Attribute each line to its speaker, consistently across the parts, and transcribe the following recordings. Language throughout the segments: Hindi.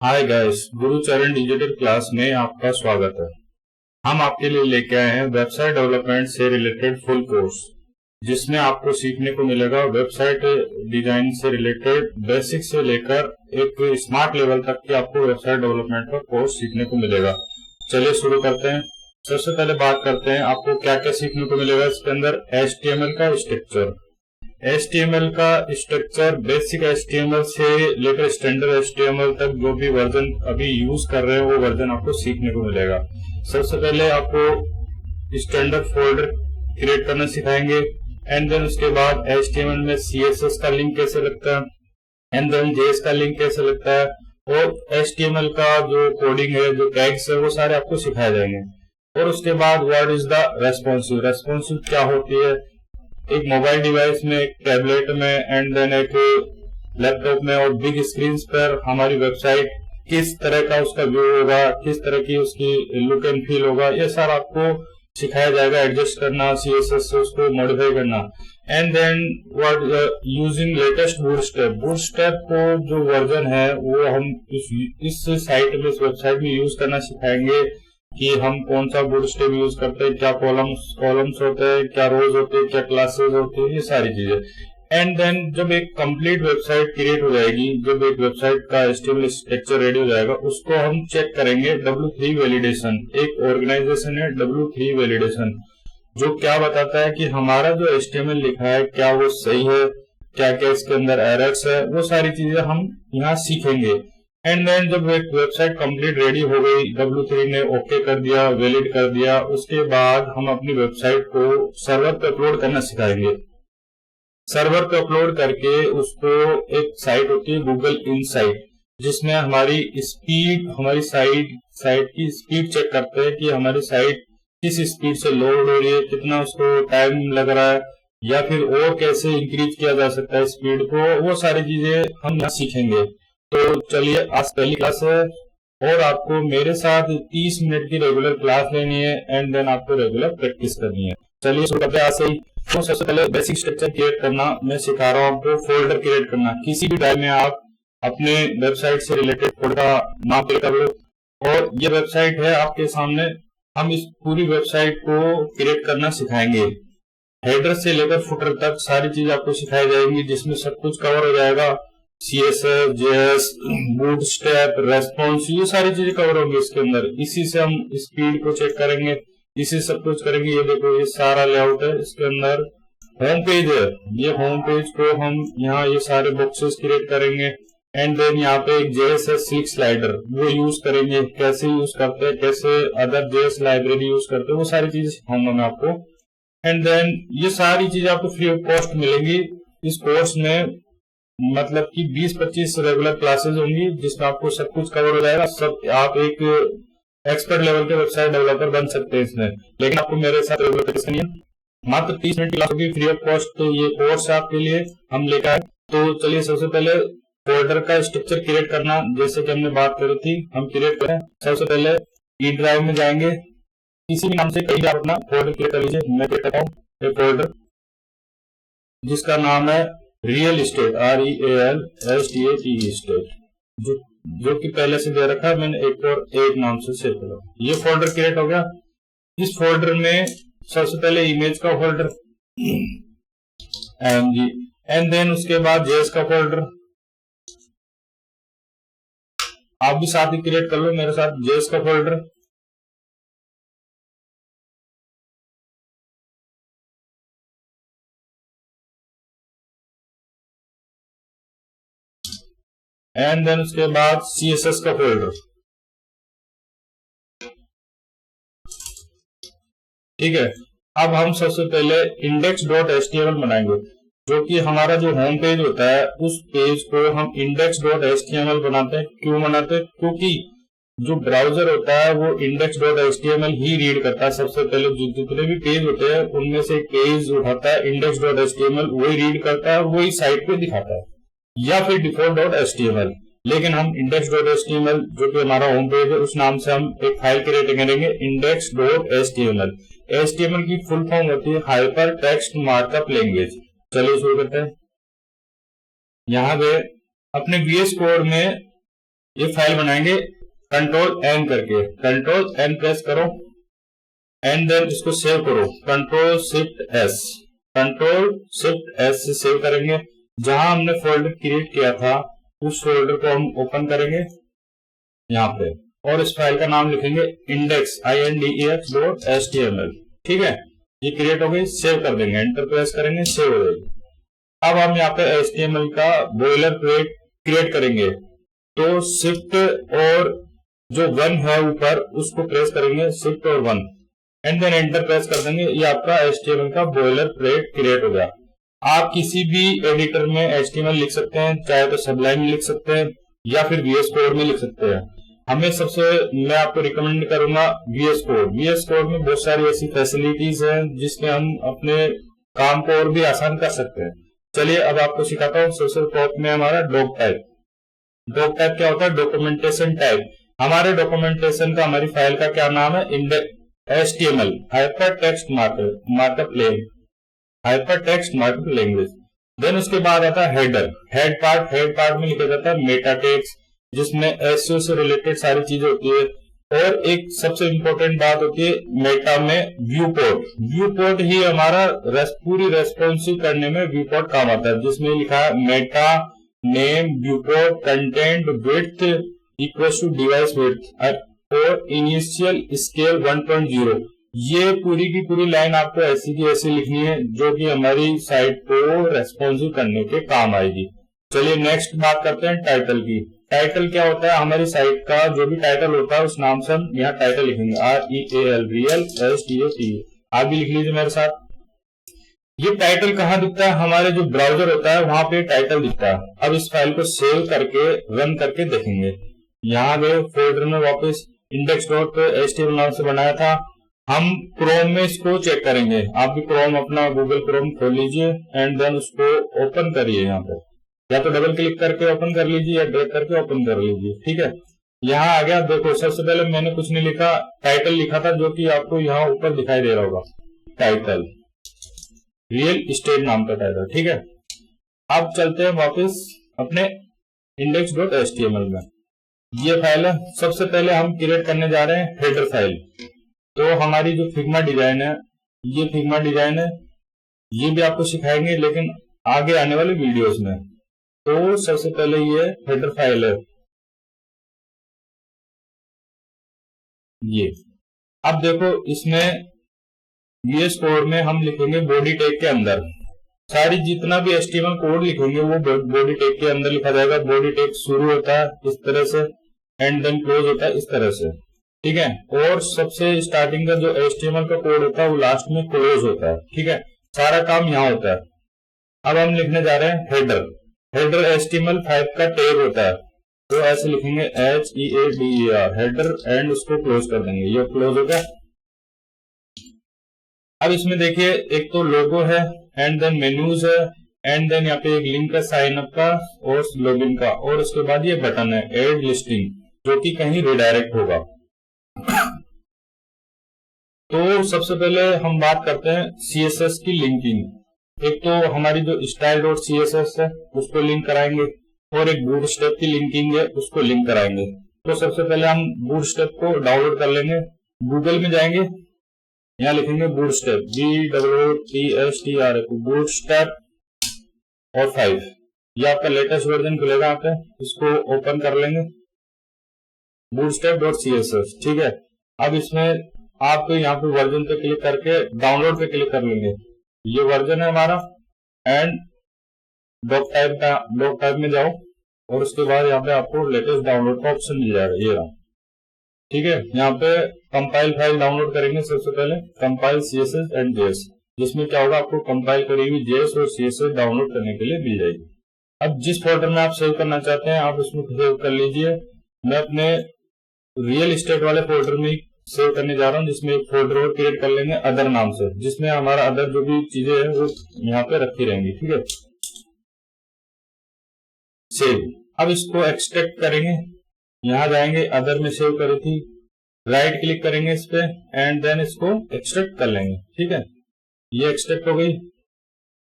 Speaker 1: हाय गाइस, गुरुचरण डिजिटल क्लास में आपका स्वागत है। हम आपके लिए लेके आए हैं वेबसाइट डेवलपमेंट से रिलेटेड फुल कोर्स, जिसमें आपको सीखने को मिलेगा वेबसाइट डिजाइन से रिलेटेड बेसिक से लेकर एक स्मार्ट लेवल तक की आपको वेबसाइट डेवलपमेंट का कोर्स सीखने को मिलेगा। चलिए शुरू करते हैं। सबसे पहले बात करते हैं आपको क्या क्या सीखने को मिलेगा इसके अंदर। HTML का स्ट्रक्चर, HTML का स्ट्रक्चर बेसिक HTML से लेकर स्टैंडर्ड HTML तक जो भी वर्जन अभी यूज कर रहे हैं वो वर्जन आपको सीखने को मिलेगा। सबसे पहले आपको स्टैंडर्ड फोल्डर क्रिएट करना सिखाएंगे, एंड देन उसके बाद HTML में CSS का लिंक कैसे लगता है, एंड देन JS का लिंक कैसे लगता है, और HTML का जो कोडिंग है, जो टैग्स है, वो सारे आपको सिखाए जाएंगे। और उसके बाद what is the responsive, responsive क्या होती है एक मोबाइल डिवाइस में, एक टैबलेट में, एंड देन एक लैपटॉप में और बिग स्क्रीन पर हमारी वेबसाइट किस तरह का उसका व्यू होगा, किस तरह की उसकी लुक एंड फील होगा, ये सारा आपको सिखाया जाएगा। एडजस्ट करना, CSS से उसको मॉडिफाई करना, and then what using latest Bootstrap. Bootstrap को जो वर्जन है वो हम इस साइट में, इस वेबसाइट में यूज करना सिखाएंगे कि हम कौन सा बूटस्ट्रैप यूज करते हैं, क्या कॉलम्स होते हैं, क्या रोज होते हैं, क्या क्लासेस होते हैं, ये सारी चीजें। एंड देन जब एक कंप्लीट वेबसाइट क्रिएट हो जाएगी, जब एक वेबसाइट का HTML स्ट्रक्चर रेडी हो जाएगा, उसको हम चेक करेंगे W3 वैलिडेशन। एक ऑर्गेनाइजेशन है W3 वैलिडेशन, जो क्या बताता है कि हमारा जो HTML लिखा है क्या वो सही है, क्या क्या इसके अंदर एरर्स है, वो सारी चीजें हम यहाँ सीखेंगे। एंड देन जब एक वेबसाइट कंप्लीट रेडी हो गई, W3 ने ओके कर दिया, वैलिड कर दिया, उसके बाद हम अपनी वेबसाइट को सर्वर पे अपलोड करना सिखाएंगे। सर्वर पे अपलोड करके उसको, एक साइट होती है गूगल इनसाइट, जिसमें हमारी स्पीड, हमारी साइट की स्पीड चेक करते हैं कि हमारी साइट किस स्पीड से लोड हो रही है, कितना उसको टाइम लग रहा है, या फिर और कैसे इंक्रीज किया जा सकता है स्पीड को। वो सारी चीजें हम यहाँ सीखेंगे। तो चलिए, आज पहली क्लास है और आपको मेरे साथ 30 मिनट की रेगुलर क्लास लेनी है, एंड देन आपको रेगुलर प्रैक्टिस करनी है। चलिए शुरू करते हैं आज से ही। तो सबसे पहले बेसिक स्ट्रक्चर क्रिएट करना मैं सिखा रहा हूँ आपको। फोल्डर क्रिएट करना, किसी भी ड्राइव में आप अपने वेबसाइट से रिलेटेड फोल्डर का नाम क्रिएट कर लो, और ये वेबसाइट है आपके सामने। हम इस पूरी वेबसाइट को क्रिएट करना सिखाएंगे। हेडर से लेकर फुटर तक सारी चीज आपको सिखाई जाएंगी, जिसमें सब कुछ कवर हो जाएगा। CSS, JS, बूटस्ट्रैप, रेस्पॉन्स, ये सारी चीजें कवर होंगी इसके अंदर। इसी से हम स्पीड को चेक करेंगे, इसी सब कुछ करेंगे। ये देखो, ये सारा लेआउट है इसके अंदर। होम पेज है, ये होम पेज को हम यहाँ ये सारे बॉक्सेस क्रिएट करेंगे, एंड देन यहाँ पे एक JS है सिल्क स्लाइडर, वो यूज करेंगे। कैसे यूज करते हैं, कैसे अदर JS लाइब्रेरी यूज करते हैं, वो सारी चीजें सिखाऊंगा मैं आपको। एंड देन ये सारी चीजें आपको फ्री ऑफ कॉस्ट मिलेंगी इस कोर्स में। मतलब कि 20-25 रेगुलर क्लासेस होंगी, जिसमें आपको सब कुछ कवर हो जाएगा। सब आप एक एक्सपर्ट लेवल के वेबसाइट डेवलपर बन सकते हैं इसमें। लेकिन आपको मेरे साथ रेगुलर प्रैक्टिस करनी है। मात्र 30 मिनट की क्लास होगी, फ्री ऑफ कॉस्ट। तो ये कोर्स आपके लिए हम लेकर आए। तो चलिए, सबसे पहले फोल्डर का स्ट्रक्चर क्रिएट करना, जैसे कि हमने बात करी थी, हम क्रिएट करें। सबसे पहले ई ड्राइव में जाएंगे, किसी भी नाम से कहीं आप अपना फोल्डर क्रिएट कर लीजिए। मैं क्रिएट करता हूँ एक फोल्डर जिसका नाम है रियल एस्टेट, REALSTATE स्टेट, जो कि पहले से दे रखा है मैंने, एक नाम से सेव करा। ये फोल्डर क्रिएट हो गया। इस फोल्डर में सबसे पहले इमेज का फोल्डर IMG, एंड देन उसके बाद JS का फोल्डर। आप भी साथ ही क्रिएट कर लो मेरे साथ JS का फोल्डर। एंड देन उसके बाद CSS का फोल्डर। ठीक है। अब हम सबसे पहले index.html बनाएंगे, जो कि हमारा जो होम पेज होता है, उस पेज को हम index.html बनाते हैं। क्यों बनाते हैं? क्योंकि जो ब्राउजर होता है वो index.html ही रीड करता है। सबसे पहले जितने भी पेज होते हैं उनमें से एक पेज उठाता है, index.html वही रीड करता है, वही साइट पे दिखाता है, या फिर default.html। लेकिन हम index.html, जो कि हमारा होम पेज है, उस नाम से हम एक फाइल क्रिएट करेंगे, index.html। HTML की फुल फॉर्म होती है हाइपर टेक्स्ट मार्कअप लैंग्वेज। चलिए शुरू करते हैं। यहाँ पे अपने VS कोड में ये फाइल बनाएंगे कंट्रोल एन करके, कंट्रोल एन प्रेस करो एंड देन इसको सेव करो, control shift S, control shift S से सेव करेंगे। जहां हमने फोल्डर क्रिएट किया था उस फोल्डर को हम ओपन करेंगे यहाँ पे, और इस फाइल का नाम लिखेंगे index.html। ठीक है, ये क्रिएट हो गई, सेव कर देंगे, एंटर प्रेस करेंगे, सेव हो जाएगी। अब हम यहाँ पे HTML का बॉयलर क्रिएट करेंगे, तो शिफ्ट और जो 1 है ऊपर उसको प्रेस करेंगे, शिफ्ट और 1 एंड देन एंटर प्रेस कर देंगे। ये आपका HTML का बॉयलर क्रिएट हो गया। आप किसी भी एडिटर में HTML लिख सकते हैं, चाहे तो सबलाइन में लिख सकते हैं या फिर VS कोड में लिख सकते हैं। मैं आपको रिकमेंड करूंगा VS कोड। VS कोड में बहुत सारी ऐसी फैसिलिटीज हैं जिसमें हम अपने काम को और भी आसान कर सकते हैं। चलिए अब आपको सिखाता हूँ। सबसे टॉप में हमारा डॉक टाइप। डॉक टाइप क्या होता है? Documentation type. हमारे डॉक्यूमेंटेशन का, हमारी फाइल का क्या नाम है? HTML hyper text markup language. Then उसके बाद आता है हेडर, हेड पार्ट में लिखा जाता है मेटा टेक्स्ट, जिसमें एसईओ से रिलेटेड सारी चीजें होती है। और एक सबसे इंपॉर्टेंट बात होती है मेटा में व्यू पोर्ट ही हमारा पूरी रेस्पॉन्सिव करने में व्यू पोर्ट काम आता है, जिसमें लिखा है meta name viewport content width equal to device width और इनिशियल स्केल 1.0। ये पूरी की पूरी लाइन आपको ऐसी की ऐसी लिखनी है जो कि हमारी साइट को रेस्पॉन्सिव करने के काम आएगी। चलिए नेक्स्ट बात करते हैं टाइटल की। टाइटल क्या होता है? हमारी साइट का जो भी टाइटल होता है उस नाम से हम यहाँ टाइटल लिखेंगे, REAL रियल STAT। आप भी लिख लीजिए मेरे साथ। ये टाइटल कहाँ दिखता है? हमारे जो ब्राउजर होता है वहां पे टाइटल दिखता है। अब इस फाइल को सेव करके रन करके देखेंगे। यहाँ गए फोल्डर में, वापस index.html नाम से बनाया था। हम क्रोम में इसको चेक करेंगे। आप भी क्रोम, अपना गूगल क्रोम खोल लीजिए एंड देन उसको ओपन करिए। यहाँ पे या तो डबल क्लिक करके ओपन कर लीजिए या ड्रैग करके ओपन कर लीजिए। ठीक है, यहाँ आ गया। देखो सबसे पहले मैंने कुछ नहीं लिखा, टाइटल लिखा था जो कि आपको यहाँ ऊपर दिखाई दे रहा होगा, टाइटल रियल एस्टेट नाम का टाइटल। ठीक है, अब चलते हैं वापस अपने index.html में। ये फाइल है। सबसे पहले हम क्रिएट करने जा रहे हैं हेडर फाइल। तो हमारी जो फिग्मा डिजाइन है, ये फिग्मा डिजाइन है, ये भी आपको सिखाएंगे लेकिन आगे आने वाले वीडियोस में। तो सबसे पहले ये हेडर फाइल है ये। अब देखो इसमें VS कोड में हम लिखेंगे बॉडी टैग के अंदर। सारी जितना भी HTML कोड लिखेंगे वो बॉडी टैग के अंदर लिखा जाएगा। बॉडी टैग शुरू होता है इस तरह से एंड देन क्लोज होता है इस तरह से। ठीक है, और सबसे स्टार्टिंग का जो HTML का कोड होता है वो लास्ट में क्लोज होता है। ठीक है, सारा काम यहाँ होता है। अब हम लिखने जा रहे हैं हेडर। हेडर HTML5 का टैग होता है, तो ऐसे लिखेंगे HEADER हेडर एंड उसको क्लोज कर देंगे। ये क्लोज हो गया। अब इसमें देखिए एक तो लोगो है एंड देन मेन्यूज है एंड देन यहाँ पे एक लिंक है साइन अप का और लॉगिन का, और उसके बाद ये बटन है एड लिस्टिंग जो कि कहीं रिडायरेक्ट होगा। तो सबसे पहले हम बात करते हैं CSS की लिंकिंग। एक तो हमारी जो style.css है उसको लिंक कराएंगे और एक बूटस्ट्रैप की लिंकिंग है उसको लिंक कराएंगे। तो सबसे पहले हम बूटस्ट्रैप को डाउनलोड कर लेंगे। गूगल में जाएंगे, यहाँ लिखेंगे बूटस्ट्रैप BOOTSTRAP बूटस्ट्रैप और 5। ये आपका लेटेस्ट वर्जन खुलेगा यहाँ पे, इसको ओपन कर लेंगे bootstrap.css। ठीक है, अब इसमें आप यहाँ पे वर्जन पे क्लिक करके डाउनलोड पे क्लिक कर लेंगे। ये वर्जन है हमारा एंड डॉक टाइप में जाओ और उसके बाद यहाँ पे आपको लेटेस्ट डाउनलोड का ऑप्शन मिल जाएगा, ये रहा। ठीक है, यहाँ पे कंपाइल फाइल डाउनलोड करेंगे। सबसे पहले कंपाइल CSS एंड JS, जिसमें क्या होगा आपको कंपाइल करी हुई JS और CSS डाउनलोड करने के लिए मिल जाएगी। अब जिस फोल्डर में आप सेव करना चाहते हैं आप उसमें सेव कर लीजिए। मैं अपने रियल एस्टेट वाले फोल्डर में सेव करने जा रहा हूँ, जिसमें एक फोल्डर और क्रिएट कर लेंगे अदर नाम से, जिसमें हमारा अदर जो भी चीजें हैं वो यहाँ पे रखी रहेंगी। ठीक है, सेव। अब इसको एक्सट्रैक्ट करेंगे, यहाँ जाएंगे अदर में सेव करी थी, राइट क्लिक करेंगे इस पे एंड देन इसको एक्सट्रैक्ट कर लेंगे। ठीक है, ये एक्सट्रैक्ट हो गई।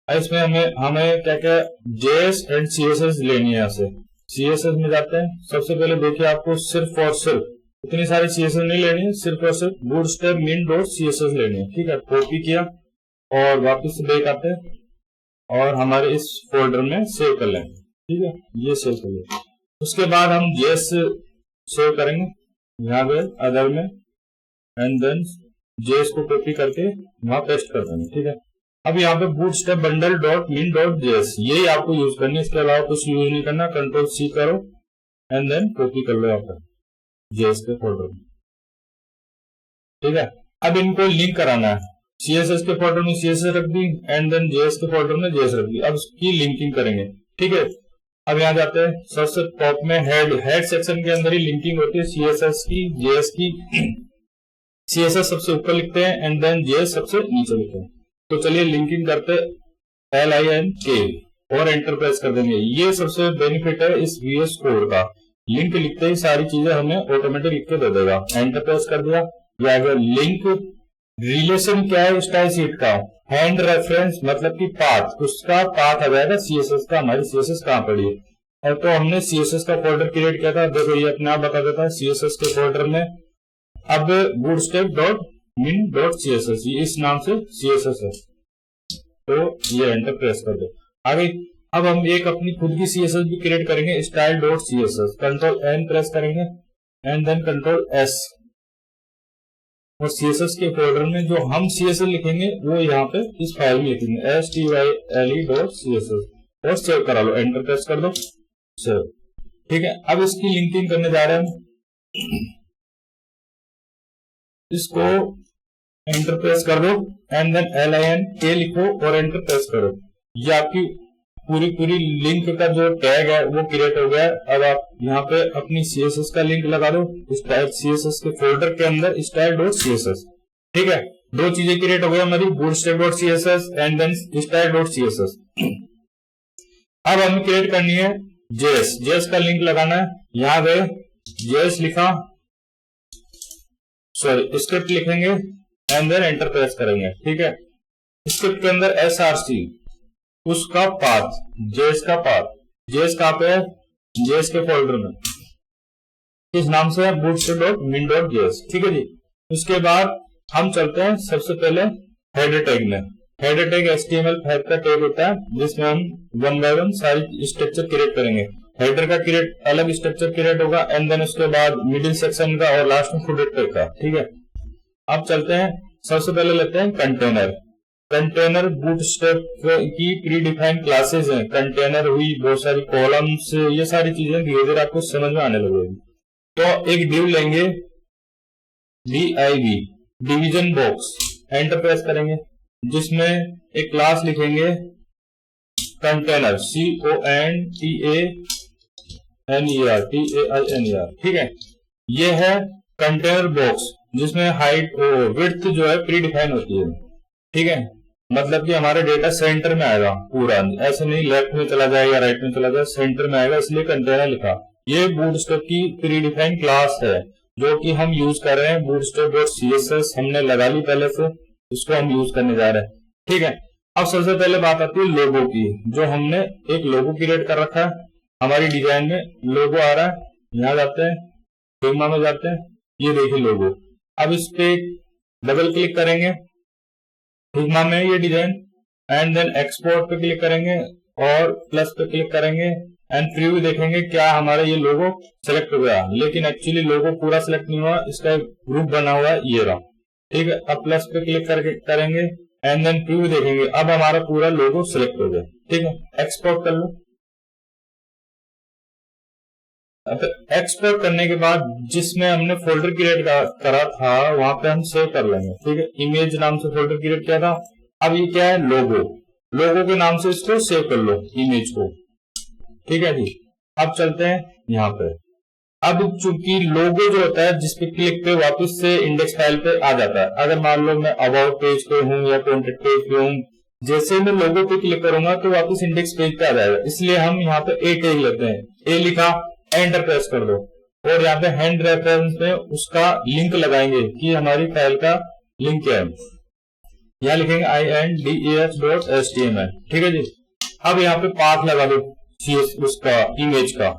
Speaker 1: इसमें हमें क्या क्या JS एंड CSS लेनी है यहाँ से। CSS में जाते हैं। सबसे पहले देखिए आपको सिर्फ और सिर्फ इतनी सारी CSS नहीं लेनी है, सिर्फ और सिर्फ बूटस्ट्रैप min.css लेनी है। ठीक है, कॉपी किया और वापस से बैक आते हैं और हमारे इस फोल्डर में सेव कर लेंगे। ठीक है, ये सेव कर लेंगे। उसके बाद हम JS सेव करेंगे यहाँ पे अदर में, एंड देन JS को कॉपी करके वहां पेस्ट कर देंगे। ठीक है, अब यहाँ पे bootstrap bundle dot min dot JS यही आपको यूज करनी है, इसके अलावा कुछ यूज नहीं करना। Ctrl+C करो एंड देन कॉपी कर लो यहाँ पर JS के फोल्डर में। ठीक है, अब इनको लिंक कराना है। CSS के फोल्डर में CSS रख दी एंड देन JS के फोल्डर में JS रख दी। अब इसकी लिंकिंग करेंगे। ठीक है, अब यहाँ जाते हैं, सबसे टॉप में हेड सेक्शन के अंदर ही लिंकिंग होती है CSS की, JS की। CSS सबसे ऊपर लिखते हैं एंड देन JS सबसे नीचे लिखते हैं। तो चलिए लिंकिंग करते LINK और एंटर प्रेस कर देंगे। ये सबसे बेनिफिट है इस VS कोड का, लिंक लिखते ही सारी चीजें हमें ऑटोमेटिक लिख के दे देगा। एंटर प्रेस कर दिया, लिंक रिलेशन क्या है स्टाइल शीट का, हैंड रेफरेंस मतलब कि पाथ, उसका पाथ आ जाएगा CSS का, हमारी CSS कहाँ पड़ी है। और तो हमने CSS का फोल्डर क्रिएट किया था, देखो ये अपने आप बता देता है CSS के फोल्डर में अब bootstrap.min.css इस नाम से CSS है। तो ये एंटर प्रेस कर दो। आगे अब हम एक अपनी खुद की CSS भी क्रिएट करेंगे, style.css। Ctrl+N प्रेस करेंगे एंड देन Ctrl+S, और CSS के फोल्डर में जो हम CSS लिखेंगे वो यहाँ पे इस फाइल में लिखेंगे style.css और सेव करा लो। एंटर प्रेस कर दो, सेव। ठीक है, अब इसकी लिंकिंग करने जा रहे हैं हम। इसको एंटर प्रेस कर दो एंड देन LINK लिखो और एंटर प्रेस करो। ये आपकी पूरी लिंक का जो टैग है वो क्रिएट हो गया है। अब आप यहाँ पे अपनी CSS का लिंक लगा दो CSS के फोल्डर के अंदर style.css। ठीक है, दो चीजें क्रिएट हो गई हमारी, bootstrap.css एंड देन style.css। अब हमें क्रिएट करनी है JS का लिंक लगाना है। यहाँ पे JS लिखा, सॉरी स्क्रिप्ट लिखेंगे एंड देन एंटर प्रेस करेंगे। ठीक है, स्क्रिप्ट के अंदर src उसका पाथ, JS का पाथ, JS कहाँ पे है, JS के फोल्डर में, इस नाम से है bootstrap.min.js। ठीक है जी, उसके बाद हम चलते हैं सबसे पहले हेडर टैग में। हेडर टैग HTML5 का टैग होता है जिसमें हम 1 बाय 1 सारी स्ट्रक्चर क्रिएट करेंगे। हेडर का क्रिएट अलग स्ट्रक्चर क्रिएट होगा एंड देन उसके बाद मिडिल सेक्शन का और लास्ट में फुटर टैग का। ठीक है, अब चलते हैं, सबसे पहले लेते हैं कंटेनर बूटस्ट्रैप की प्री डिफाइंड क्लासेस हैं। कंटेनर हुई, बहुत सारी कॉलम्स, ये सारी चीजें धीरे धीरे आपको समझ में आने लगेगी। तो एक डिव लेंगे, div division box, enter press करेंगे, जिसमें एक क्लास लिखेंगे कंटेनर CONTAINER। ठीक है, ये है कंटेनर बॉक्स जिसमें हाइट विड्थ जो है प्री डिफाइन होती है। ठीक है, मतलब कि हमारे डेटा सेंटर में आएगा पूरा, ऐसे नहीं लेफ्ट में चला जाए या राइट में चला जाए, सेंटर में आएगा, इसलिए कंटेनर लिखा। ये बूटस्ट्रैप की प्री डिफाइन क्लास है जो कि हम यूज कर रहे हैं। bootstrap.css हमने लगा ली पहले से, इसको हम यूज करने जा रहे हैं। ठीक है, अब सबसे पहले बात आती है लोगो की, जो हमने एक लोगो क्रिएट कर रखा है। हमारी डिजाइन में लोगो आ रहा है, यहाँ जाते हैं, फिग्मा में जाते हैं, ये देखिए लोगो। अब इस पे डबल क्लिक करेंगे फिग्मा में ये डिजाइन, एंड देन एक्सपोर्ट पे क्लिक करेंगे और प्लस पे क्लिक करेंगे एंड प्रीव्यू देखेंगे क्या हमारा ये लोगो सेलेक्ट हो गया। लेकिन एक्चुअली लोगो पूरा सेलेक्ट नहीं हुआ, इसका ग्रुप बना हुआ है ये रहा। ठीक है, अब प्लस पे क्लिक करके करेंगे एंड देन प्रीव्यू देखेंगे, अब हमारा पूरा लोगो सिलेक्ट हो गया। ठीक है, एक्सपोर्ट कर लो। अब एक्सपोर्ट करने के बाद जिसमें हमने फोल्डर क्रिएट करा था वहां पे हम सेव कर लेंगे। ठीक है, इमेज नाम से फोल्डर क्रिएट किया था। अब ये क्या है, लोगो के नाम से इसको सेव कर लो इमेज को। ठीक है जी, अब चलते हैं यहाँ पे। अब चूंकि लोगो जो होता है जिसपे क्लिक पे वापस से इंडेक्स फाइल पे आ जाता है। अगर मान लो मैं अबाउट पेज पे हूँ या कॉन्टेक्ट पेज पे हूँ, जैसे मैं लोगो पे क्लिक करूंगा तो वापस इंडेक्स पेज पे आ जाएगा। इसलिए हम यहाँ पे ए टैग लेते हैं, ए लिखा, एंटर प्रेस कर दो और यहाँ पे हैंड रेफरेंस में उसका लिंक लगाएंगे कि हमारी फाइल का लिंक क्या है। यहाँ लिखेंगे index.html। ठीक है जी, अब यहाँ पे पाथ लगा दो उसका इमेज का।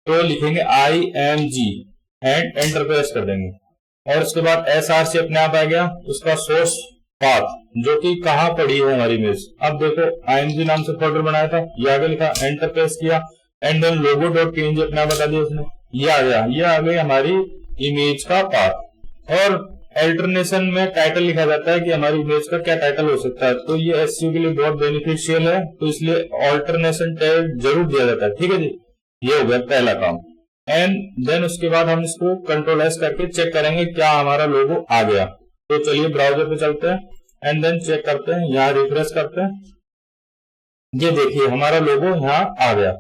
Speaker 1: तो लिखेंगे IMG एंड एंटर प्रेस कर देंगे और उसके बाद SRC अपने आप आ गया, उसका सोर्स पाथ जो कि कहाँ पड़ी है हमारी इमेज। अब देखो IMG नाम से फोल्डर बनाया था, ये आगे लिखा, एंटर प्रेस किया एंड देन logo.png अपने आप बता दिया उसने, ये आ गया, ये आ गई हमारी इमेज का पाथ। और अल्टरनेशन में टाइटल लिखा जाता है कि हमारी इमेज का क्या टाइटल हो सकता है, तो ये SEO के लिए बहुत बेनिफिशियल है, तो इसलिए ऑल्टरनेशन टैग जरूर दिया जाता है। ठीक है जी, ये हो गया पहला काम। एंड देन उसके बाद हम इसको Ctrl+S करके चेक करेंगे क्या हमारा लोगो आ गया। तो चलिए ब्राउजर पे चलते हैं एंड देन चेक करते हैं, यहाँ रिफ्रेश करते हैं, ये देखिए हमारा लोगो यहाँ आ गया।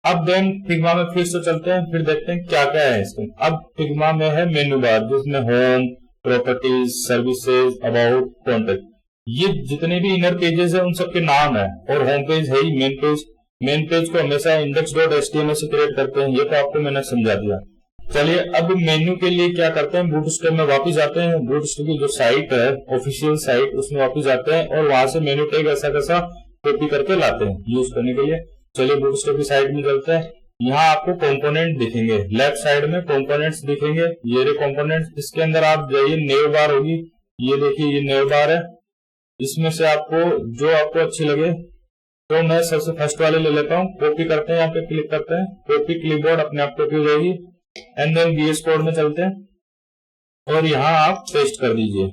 Speaker 1: अब देन फिग्मा में फिर से चलते हैं, फिर देखते हैं क्या क्या है इसमें। अब फिग्मा में है मेन्यू बार जिसमें home, properties, services, about, contact, ये जितने भी इनर पेजेस है उन सबके नाम है, और होम पेज है ही मेन पेज। मेन पेज को हमेशा index.html से क्रिएट करते हैं, ये तो आपको मैंने समझा दिया। चलिए अब मेन्यू के लिए क्या करते हैं, बूटस्ट्रैप में वापस जाते हैं, बूटस्ट्रैप की जो साइट है ऑफिशियल साइट उसमें वापस जाते हैं और वहां से मेन्यू टैग ऐसा कैसा कॉपी करके लाते हैं यूज करने के लिए। चलिए बूटस्ट्रैप की साइट में चलते हैं, यहाँ आपको कंपोनेंट दिखेंगे, लेफ्ट साइड में कंपोनेंट्स दिखेंगे, ये रे कंपोनेंट्स, इसके अंदर आप जाइए, नेव बार होगी, ये देखिए ये नेव बार है, इसमें से आपको जो आपको अच्छी लगे, तो मैं सबसे फर्स्ट वाले ले लेता हूँ, कॉपी करते हैं, यहाँ पे क्लिक करते हैं, कॉपी क्लिपबोर्ड अपने आप कॉपी हो जाएगी। एंड देन VS कोड में चलते हैं और यहाँ आप पेस्ट कर दीजिए,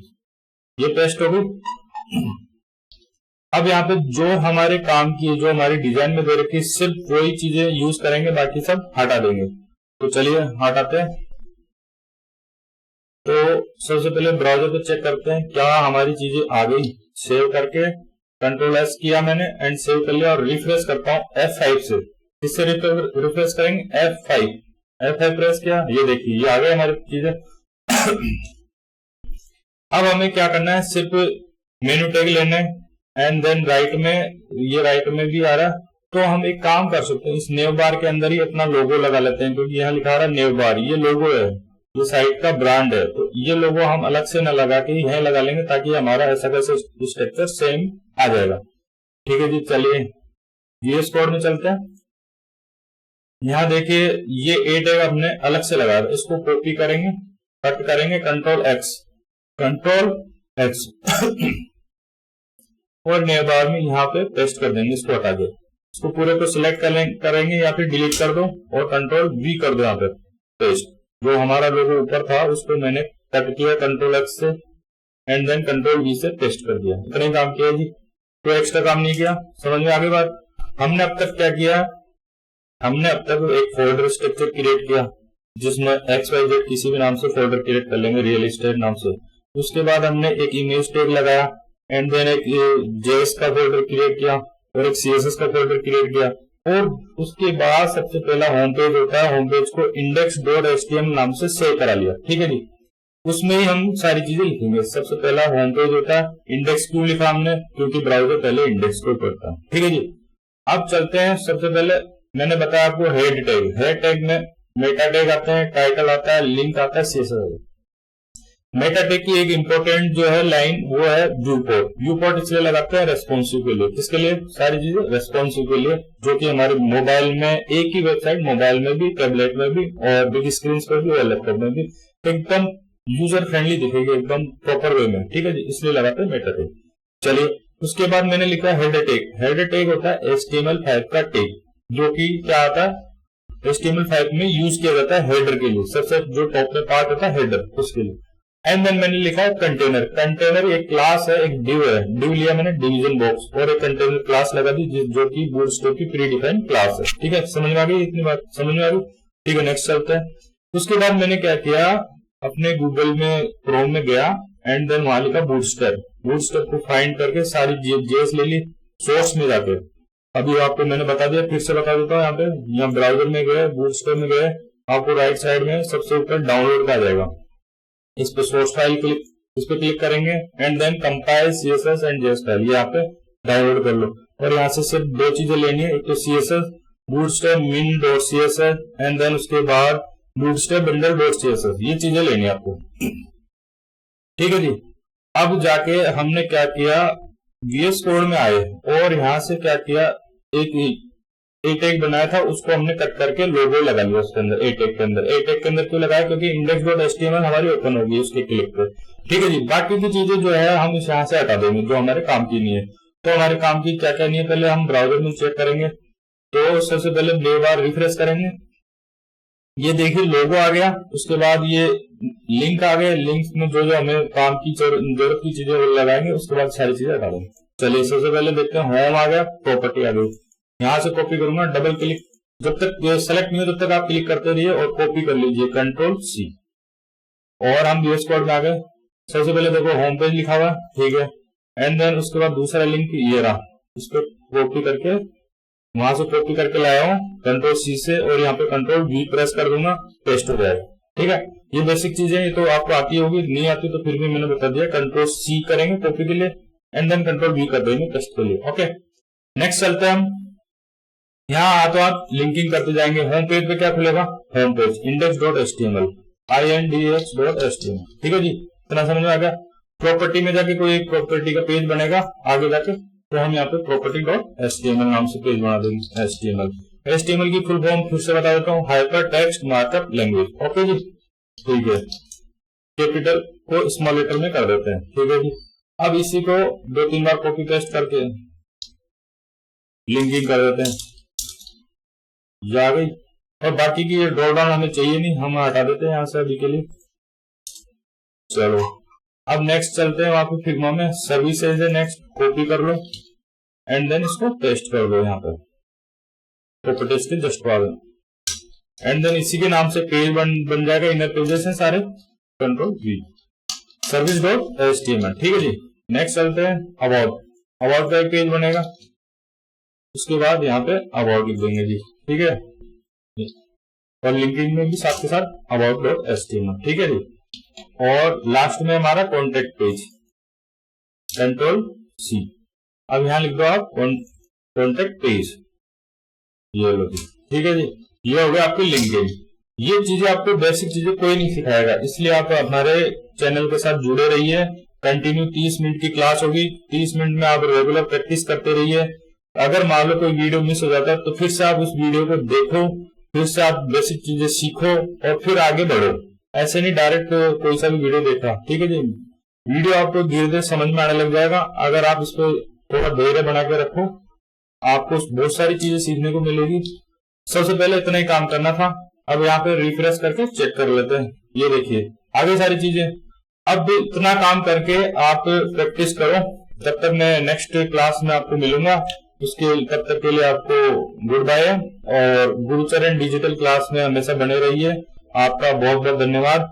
Speaker 1: ये पेस्ट हो गई। अब यहाँ पे जो हमारे काम की, जो हमारी डिजाइन में दे रखी, सिर्फ वही चीजें यूज करेंगे, बाकी सब हटा देंगे। तो चलिए हटाते हैं। तो सबसे पहले ब्राउजर पे चेक करते हैं क्या हमारी चीजें आ गई। सेव करके Ctrl+S किया मैंने एंड सेव कर लिया और रिफ्रेश करता हूँ F5 से। किससे रिफ्रेश करेंगे? F5 प्रेस किया, ये देखिए ये आ गए हमारी चीजें। अब हमें क्या करना है, सिर्फ मेन्यू टैग लेना है एंड देन राइट में, ये राइट में भी आ रहा है, तो हम एक काम कर सकते हैं, इस नेव बार के अंदर ही अपना लोगो लगा लेते हैं, क्योंकि यहाँ लिखा रहा है नेव बार, ये लोगो है, ये साइट का ब्रांड है, तो ये लोगो हम अलग से न लगा के यहीं लगा लेंगे ताकि हमारा ऐसा कैसे स्ट्रक्चर सेम आ जाएगा। ठीक है जी, चलिए VS कोड में चलते हैं। यहाँ देखिए ये A टैग हमने अलग से लगाया, इसको कॉपी करेंगे, कट करेंगे, Ctrl+X और नेव बार में यहाँ पे पेस्ट कर देंगे, इसको हटा के, इसको पूरे को सिलेक्ट करेंगे या फिर डिलीट कर दो और Ctrl+V कर दो यहाँ पे पेस्ट। जो हमारा लोगो ऊपर था उसको मैंने कट किया Ctrl+X से एंड देन Ctrl+V से पेस्ट कर दिया, इतना ही काम किया जी, कोई एक्स्ट्रा काम नहीं किया। समझ में आ गई बात। हमने अब तक क्या किया, हमने अब तक एक फोल्डर स्ट्रक्चर क्रिएट किया जिसमें XYZ किसी भी नाम से फोल्डर क्रिएट कर लेंगे, रियल एस्टेट नाम से। उसके बाद हमने एक इमेज टैग लगाया एंड देन एक JS का फोल्डर क्रिएट किया और एक CSS का फोल्डर क्रिएट किया, और उसके बाद सबसे पहला होम पेज होता है, होम पेज को index.html नाम से सेव करा लिया। ठीक है जी, उसमें ही हम सारी चीजें लिखेंगे। सबसे पहला होम पेज होता है, इंडेक्स क्यों लिखा हमने, क्योंकि ब्राउजर पहले इंडेक्स को पढ़ता है। ठीक है जी, अब चलते हैं। सबसे पहले मैंने बताया आपको हेड टैग में मेटा टैग आते हैं, टाइटल आता है, लिंक आता है, CSS। मेटा टैग की एक इंपॉर्टेंट जो है लाइन वो है व्यू पोर्ट इसलिए लगाते हैं रेस्पॉन्सिव के लिए। किसके लिए? सारी चीजें रेस्पॉन्सिव के लिए, जो कि हमारे मोबाइल में एक ही वेबसाइट, मोबाइल में भी, टैबलेट में भी और बिग स्क्रीन पर भी और लैपटॉप में भी एकदम यूजर फ्रेंडली दिखेगी, एकदम प्रॉपर वे में। ठीक है जी, इसलिए लगाते हैं मेटा टैग। चलिए उसके बाद मैंने लिखा हेडर टैग। हेडर टैग होता है HTML5 का टैग, जो कि क्या आता है HTML5 में यूज किया जाता है हेडर के लिए, सबसे जो टॉप में पार्ट होता है हेडर, उसके लिए। एंड देन मैंने लिखा है कंटेनर। कंटेनर एक क्लास है, एक डिव है, डिव लिया मैंने डिवीजन बॉक्स और एक कंटेनर क्लास लगा दी जो कि बूटस्ट्रैप की प्री डिफाइंड क्लास है। ठीक है, समझ में आ गई इतनी बात? समझ में आ गई। ठीक है, नेक्स्ट चलते हैं। उसके बाद मैंने क्या किया, अपने गूगल में क्रोम में गया एंड देन वहां लिखा बूटस्ट्रैप को फाइंड करके सारी जेएस ले ली सोर्स में जाके। अभी आपको मैंने बता दिया, फिर से बता देता हूँ। यहाँ पे यहाँ ब्राउजर में गए, बूटस्ट्रैप में गए, आपको राइट साइड में सबसे ऊपर डाउनलोड का आ जाएगा, इस पे सोर्स फाइल इस पे क्लिक करेंगे and then compile CSS and JS file, ये यहाँ पे डाउनलोड कर लो। और यहाँ से सिर्फ दो चीजें लेनी है, एक तो CSS bootstrap min.css and then उसके बाद bootstrap builder.css, ये चीजें लेनी है आपको। ठीक है जी, अब जाके हमने क्या किया, VS कोड में आए और यहाँ से क्या किया, एक ए टैग बनाया था उसको हमने कट करके लोगो लगा लिया उसके अंदर, ए टैग के अंदर। ए टैग के अंदर क्यों लगाया? क्योंकि index.html हमारी ओपन होगी उसके क्लिक पे। ठीक है जी। बाकी की चीजें जो है हम इस यहाँ से हटा देंगे जो हमारे काम की नहीं है। तो हमारे काम की क्या क्या नहीं है, पहले हम ब्राउजर में चेक करेंगे। तो सबसे पहले 2 बार रिफ्रेश करेंगे, ये देखिए लोगो आ गया, उसके बाद ये लिंक आ गया। लिंक में जो जो हमें काम की जरूरत की चीजें वो लगाएंगे, उसके बाद सारी चीजें हटा देंगे। चलिए सबसे पहले देखते हैं, होम आ गया, प्रॉपर्टी आ गई। यहां से कॉपी करूंगा, डबल क्लिक, जब तक सेलेक्ट नहीं हो तब तक आप क्लिक करते रहिए और कॉपी कर लीजिए, Ctrl+C। और हम VS कोड में आ गए। सबसे पहले देखो होम पेज लिखा हुआ है, ठीक है। एंड देन उसके बाद दूसरा लिंक ये रहा, इसको कॉपी करके वहां से कॉपी करके लाया हूँ Ctrl+C से, और यहाँ पे Ctrl+V प्रेस कर दूंगा, पेस्ट हो जाएगा। ठीक है, ये बेसिक चीजें ये तो आपको आती होगी, नहीं आती तो फिर भी मैंने बता दिया। Ctrl+C करेंगे कॉपी के लिए, एंड देन Ctrl+V कर देंगे पेस्ट के लिए। ओके, नेक्स्ट चलते हैं हम। यहाँ तो आप लिंकिंग करते जाएंगे। होम पेज पे क्या खुलेगा? Home page index.html, index.html। ठीक है जी, इतना समझ में आ गया। प्रॉपर्टी में जाके कोई एक प्रॉपर्टी का पेज बनेगा आगे जाके, तो हम यहाँ पे property.html नाम से पेज बना देंगे। HTML की फुल फॉर्म फिर से बता देता हूँ, hyper text markup language. Okay जी, ठीक है। कैपिटल को स्मॉल लेटर में कर देते हैं। ठीक है जी, अब इसी को 2-3 बार कॉपी पेस्ट करके लिंकिंग कर देते हैं, ये आ गई। और बाकी की ये ड्रॉप डाउन हमें चाहिए नहीं, हम हटा देते हैं यहाँ से अभी के लिए। चलो अब नेक्स्ट चलते हैं वहां पे फिग्मा में, सर्विसेज है नेक्स्ट, कॉपी कर लो एंड देन इसको पेस्ट कर दो यहाँ पे प्रॉपर्टीज के जस्ट बाद, एंड देन इसी के नाम से पेज बन जाएगा। इनर पेजेस हैं सारे, Ctrl+V, service.html। ठीक है जी, नेक्स्ट चलते हैं अबाउट का एक पेज बनेगा, उसके बाद यहाँ पे अबाउट लिख देंगे जी। ठीक है, और लिंकिंग में भी साथ के साथ about.html। ठीक है जी, और लास्ट में हमारा कॉन्टेक्ट पेज, Ctrl+C। अब यहाँ लिख दो आप कॉन्टेक्ट पेज, ये लो जी। ठीक है जी, ये हो गया आपकी लिंकिंग। ये चीजें आपको बेसिक चीजें कोई नहीं सिखाएगा, इसलिए आप हमारे चैनल के साथ जुड़े रहिए। कंटिन्यू 30 मिनट की क्लास होगी, 30 मिनट में आप रेगुलर प्रैक्टिस करते रहिए। अगर मान लो कोई वीडियो मिस हो जाता है तो फिर से आप उस वीडियो को देखो, फिर से आप बेसिक चीजें सीखो और फिर आगे बढ़ो। ऐसे नहीं डायरेक्ट कोई सा भी वीडियो देखा। ठीक है जी, वीडियो आपको धीरे धीरे समझ में आने लग जाएगा। अगर आप इसको थोड़ा धैर्य बना के रखो, आपको बहुत सारी चीजें सीखने को मिलेगी। सबसे पहले इतना ही काम करना था। अब यहाँ पे रिफ्रेश करके चेक कर लेते हैं, ये देखिए आगे सारी चीजें। अब इतना काम करके आप प्रैक्टिस करो। तब तक मैं नेक्स्ट क्लास में आपको मिलूंगा, तब तक के लिए आपको गुड बाय। और गुरुचरण डिजिटल क्लास में हमेशा बने रहिए। आपका बहुत बहुत धन्यवाद।